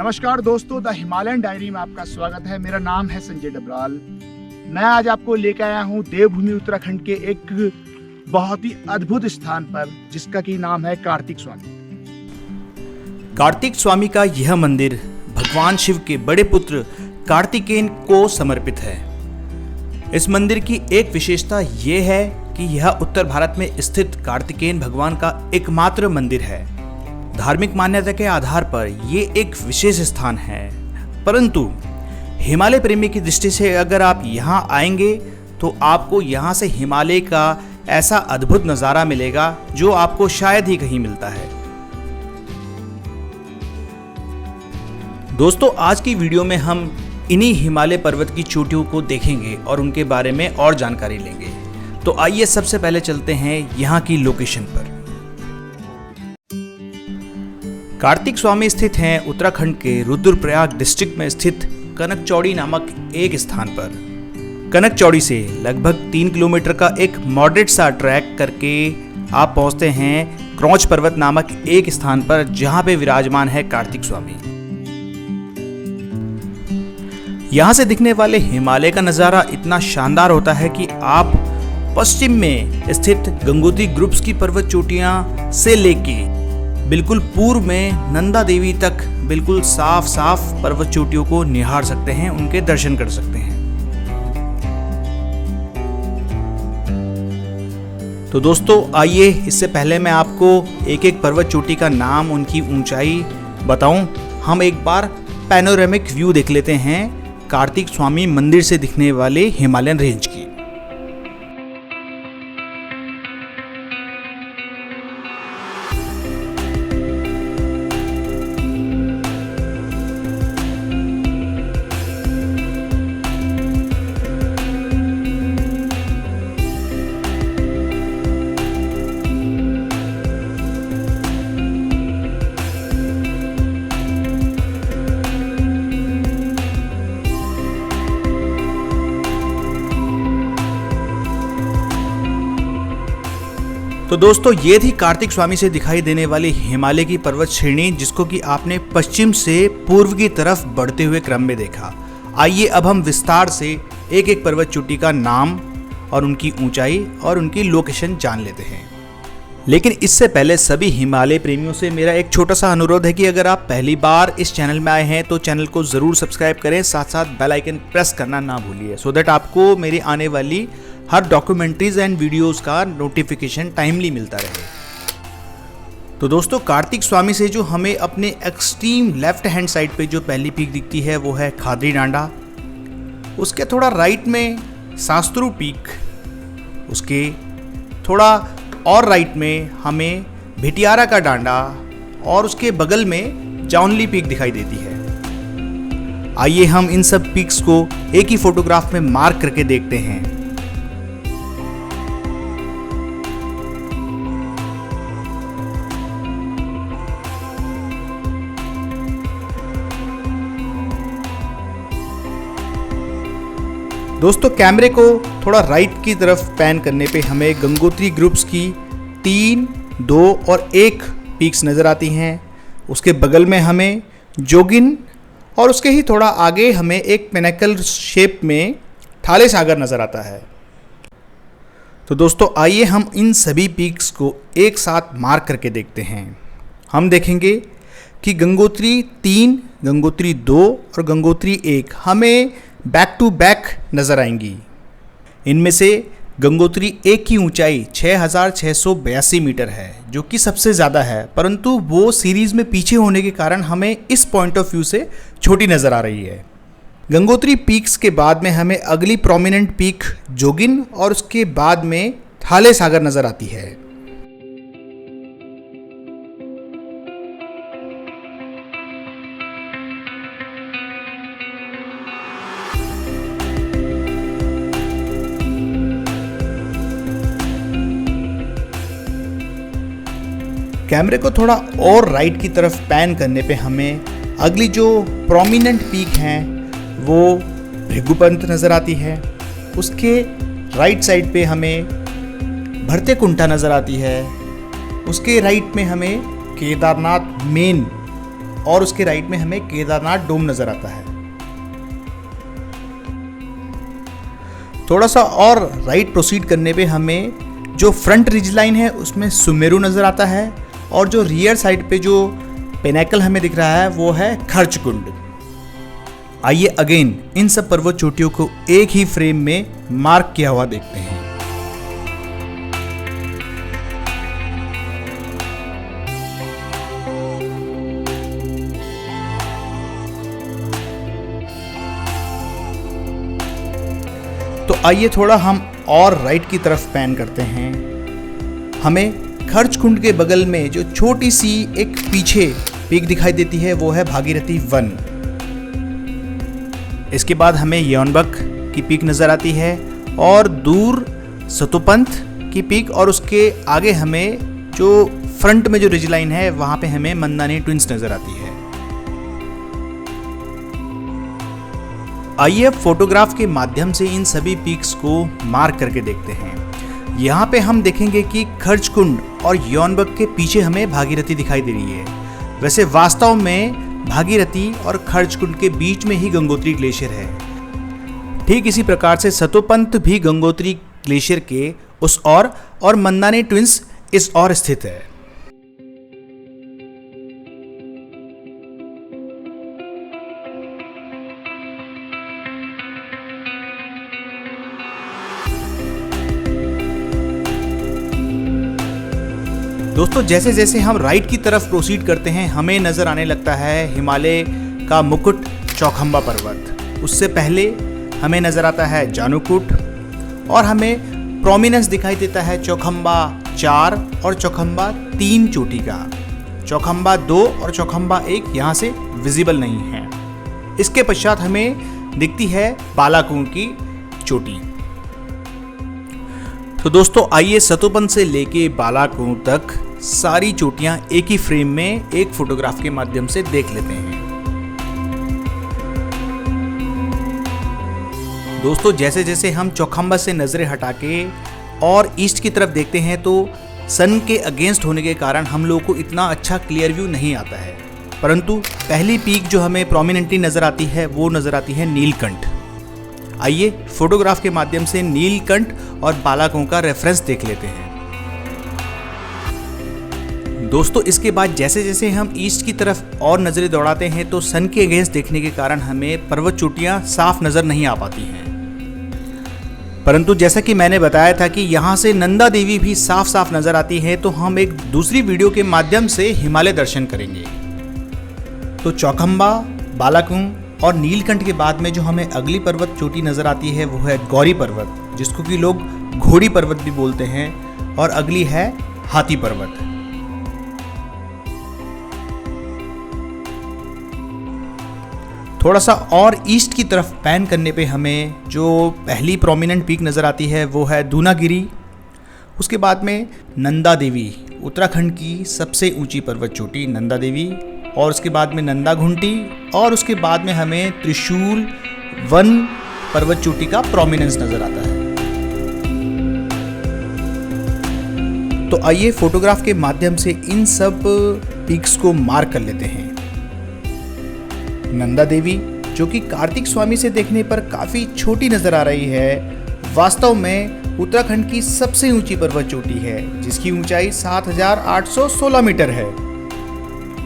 नमस्कार दोस्तों, the Himalayan diary में आपका स्वागत है। मेरा नाम है संजय डबराल। मैं आज आपको लेकर आया हूँ देवभूमि उत्तराखंड के एक बहुत ही अद्भुत स्थान पर, जिसका की नाम है कार्तिक स्वामी। कार्तिक स्वामी का यह मंदिर भगवान शिव के बड़े पुत्र कार्तिकेय को समर्पित है। इस मंदिर की एक विशेषता यह है कि यह उत्तर भारत में स्थित कार्तिकेय भगवान का एकमात्र मंदिर है। धार्मिक मान्यता के आधार पर यह एक विशेष स्थान है, परंतु हिमालय प्रेमी की दृष्टि से अगर आप यहाँ आएंगे तो आपको यहाँ से हिमालय का ऐसा अद्भुत नज़ारा मिलेगा जो आपको शायद ही कहीं मिलता है। दोस्तों, आज की वीडियो में हम इन्हीं हिमालय पर्वत की चोटियों को देखेंगे और उनके बारे में और जानकारी लेंगे। तो आइए सबसे पहले चलते हैं यहाँ की लोकेशन पर। कार्तिक स्वामी स्थित हैं उत्तराखंड के रुद्रप्रयाग डिस्ट्रिक्ट में स्थित कनकचौड़ी नामक एक स्थान पर। कनकचौड़ी से लगभग 3 किलोमीटर का एक मॉडरेट सा ट्रैक करके आप पहुंचते हैं क्रौच पर्वत नामक एक स्थान पर, जहां पे विराजमान है कार्तिक स्वामी। यहां से दिखने वाले हिमालय का नज़ारा इतना शानदार होता है कि आप पश्चिम में स्थित गंगोत्री ग्रुप्स की पर्वत चोटियां से लेके बिल्कुल पूर्व में नंदा देवी तक बिल्कुल साफ साफ पर्वत चोटियों को निहार सकते हैं, उनके दर्शन कर सकते हैं। तो दोस्तों आइए, इससे पहले मैं आपको एक एक पर्वत चोटी का नाम, उनकी ऊंचाई बताऊं, हम एक बार पैनोरेमिक व्यू देख लेते हैं कार्तिक स्वामी मंदिर से दिखने वाले हिमालयन रेंज की। तो दोस्तों, ये थी कार्तिक स्वामी से दिखाई देने वाली हिमालय की पर्वत श्रेणी, जिसको कि आपने पश्चिम से पूर्व की तरफ बढ़ते हुए क्रम में देखा। आइए अब हम विस्तार से एक एक पर्वत चोटी का नाम और उनकी ऊंचाई और उनकी लोकेशन जान लेते हैं। लेकिन इससे पहले सभी हिमालय प्रेमियों से मेरा एक छोटा सा अनुरोध है कि अगर आप पहली बार इस चैनल में आए हैं तो चैनल को ज़रूर सब्सक्राइब करें, साथ साथ बेल आइकन प्रेस करना ना भूलिए, सो दैट आपको मेरी आने वाली हर डॉक्यूमेंट्रीज एंड वीडियोस का नोटिफिकेशन टाइमली मिलता रहे। तो दोस्तों, कार्तिक स्वामी से जो हमें अपने एक्सट्रीम लेफ्ट हैंड साइड पे जो पहली पीक दिखती है वो है खादरी डांडा। उसके थोड़ा राइट में शास्त्रु पीक, उसके थोड़ा और राइट में हमें भिटियारा का डांडा और उसके बगल में जाउनली पीक दिखाई देती है। आइए हम इन सब पीक्स को एक ही फोटोग्राफ में मार्क करके देखते हैं। दोस्तों, कैमरे को थोड़ा राइट की तरफ पैन करने पे हमें गंगोत्री ग्रुप्स की 3, 2 और 1 पीक्स नज़र आती हैं। उसके बगल में हमें जोगिन और उसके ही थोड़ा आगे हमें एक पिनेकल शेप में ठाले सागर नज़र आता है। तो दोस्तों आइए हम इन सभी पीक्स को एक साथ मार्क करके देखते हैं। हम देखेंगे कि गंगोत्री 3, गंगोत्री 2 और गंगोत्री 1 हमें बैक टू बैक नज़र आएंगी। इनमें से गंगोत्री 1 की ऊंचाई 6682 मीटर है, जो कि सबसे ज़्यादा है, परंतु वो सीरीज़ में पीछे होने के कारण हमें इस पॉइंट ऑफ व्यू से छोटी नज़र आ रही है। गंगोत्री पीक्स के बाद में हमें अगली प्रोमिनेंट पीक जोगिन और उसके बाद में ठाले सागर नज़र आती है। कैमरे को थोड़ा और राइट की तरफ पैन करने पे हमें अगली जो प्रोमिनेंट पीक हैं वो भृगुपंत नज़र आती है। उसके राइट साइड पे हमें भरते कुंठा नज़र आती है। उसके राइट में हमें केदारनाथ मेन और उसके राइट में हमें केदारनाथ डोम नजर आता है। थोड़ा सा और राइट प्रोसीड करने पे हमें जो फ्रंट रिज लाइन है उसमें सुमेरु नजर आता है, और जो रियर साइड पे जो पिनेकल हमें दिख रहा है वो है खर्चकुंड। आइए अगेन इन सब पर्वत चोटियों को एक ही फ्रेम में मार्क किया हुआ देखते हैं। तो आइए थोड़ा हम और राइट की तरफ पैन करते हैं। हमें खर्चकुंड के बगल में जो छोटी सी एक पीछे पीक दिखाई देती है वो है भागीरथी 1। इसके बाद हमें योनबक की पीक नज़र आती है, और दूर सतोपंथ की पीक, और उसके आगे हमें जो फ्रंट में जो रिज लाइन है वहाँ पे हमें मंदानी ट्विंस नज़र आती है। आइए अब फोटोग्राफ के माध्यम से इन सभी पीक्स को मार्क करके देखते हैं। यहाँ पे हम देखेंगे कि खर्चकुंड और योनबक के पीछे हमें भागीरथी दिखाई दे रही है। वैसे वास्तव में भागीरथी और खर्चकुंड के बीच में ही गंगोत्री ग्लेशियर है। ठीक इसी प्रकार से सतोपंथ भी गंगोत्री ग्लेशियर के उस ओर और मंदानी ट्विंस इस ओर स्थित है। दोस्तों जैसे जैसे हम राइट की तरफ प्रोसीड करते हैं हमें नज़र आने लगता है हिमालय का मुकुट चौखंबा पर्वत। उससे पहले हमें नज़र आता है जानुकूट, और हमें प्रोमिनेंस दिखाई देता है चौखंबा 4 और चौखंबा 3 चोटी का। चौखंबा 2 और चौखंबा 1 यहाँ से विजिबल नहीं है। इसके पश्चात हमें दिखती है बालाकुंड की चोटी। तो दोस्तों आइए सतोपंथ से लेके बालाकुंड तक सारी चोटियां एक ही फ्रेम में एक फोटोग्राफ के माध्यम से देख लेते हैं। दोस्तों जैसे जैसे हम चौखंबा से नजरें हटा के और ईस्ट की तरफ देखते हैं तो सन के अगेंस्ट होने के कारण हम लोगों को इतना अच्छा क्लियर व्यू नहीं आता है, परंतु पहली पीक जो हमें प्रोमिनेंटली नजर आती है वो नजर आती है नीलकंठ। आइए फोटोग्राफ के माध्यम से नीलकंठ और बालाकुंड का रेफरेंस देख लेते हैं। दोस्तों इसके बाद जैसे जैसे हम ईस्ट की तरफ और नजरें दौड़ाते हैं तो सन के अगेंस्ट देखने के कारण हमें पर्वत चोटियां साफ नजर नहीं आ पाती हैं, परंतु जैसा कि मैंने बताया था कि यहाँ से नंदा देवी भी साफ साफ नजर आती है, तो हम एक दूसरी वीडियो के माध्यम से हिमालय दर्शन करेंगे। तो चौखंबा, बालाकुंड और नीलकंठ के बाद में जो हमें अगली पर्वत चोटी नजर आती है वो है गौरी पर्वत, जिसको कि लोग घोड़ी पर्वत भी बोलते हैं, और अगली है हाथी पर्वत। थोड़ा सा और ईस्ट की तरफ पैन करने पे हमें जो पहली प्रोमिनेंट पीक नज़र आती है वो है दूनागिरी। उसके बाद में नंदा देवी, उत्तराखंड की सबसे ऊंची पर्वत चोटी नंदा देवी, और उसके बाद में नंदा घुंटी, और उसके बाद में हमें त्रिशूल 1 पर्वत चोटी का प्रोमिनेंस नज़र आता है। तो आइए फोटोग्राफ के माध्यम से इन सब पीक्स को मार्क कर लेते हैं। नंदा देवी जो कि कार्तिक स्वामी से देखने पर काफ़ी छोटी नज़र आ रही है, वास्तव में उत्तराखंड की सबसे ऊंची पर्वत चोटी है, जिसकी ऊंचाई 7,816 मीटर है।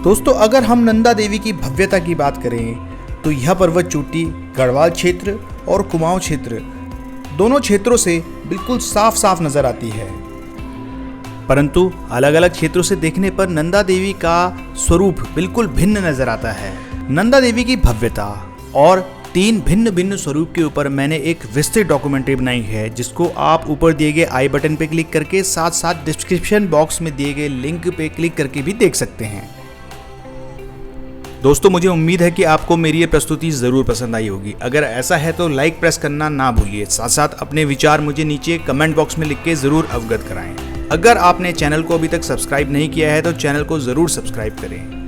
दोस्तों अगर हम नंदा देवी की भव्यता की बात करें तो यह पर्वत चोटी गढ़वाल क्षेत्र और कुमाऊं क्षेत्र दोनों क्षेत्रों से बिल्कुल साफ साफ नज़र आती है, परंतु अलग अलग क्षेत्रों से देखने पर नंदा देवी का स्वरूप बिल्कुल भिन्न नज़र आता है। नंदा देवी की भव्यता और 3 भिन्न भिन्न स्वरूप के ऊपर मैंने एक विस्तृत डॉक्यूमेंट्री बनाई है, जिसको आप ऊपर दिए गए आई बटन पे क्लिक करके साथ साथ डिस्क्रिप्शन बॉक्स में दिए गए लिंक पे क्लिक करके भी देख सकते हैं। दोस्तों मुझे उम्मीद है कि आपको मेरी ये प्रस्तुति ज़रूर पसंद आई होगी। अगर ऐसा है तो लाइक प्रेस करना ना भूलिए, साथ साथ अपने विचार मुझे नीचे कमेंट बॉक्स में लिख के ज़रूर अवगत कराएं। अगर आपने चैनल को अभी तक सब्सक्राइब नहीं किया है तो चैनल को ज़रूर सब्सक्राइब करें।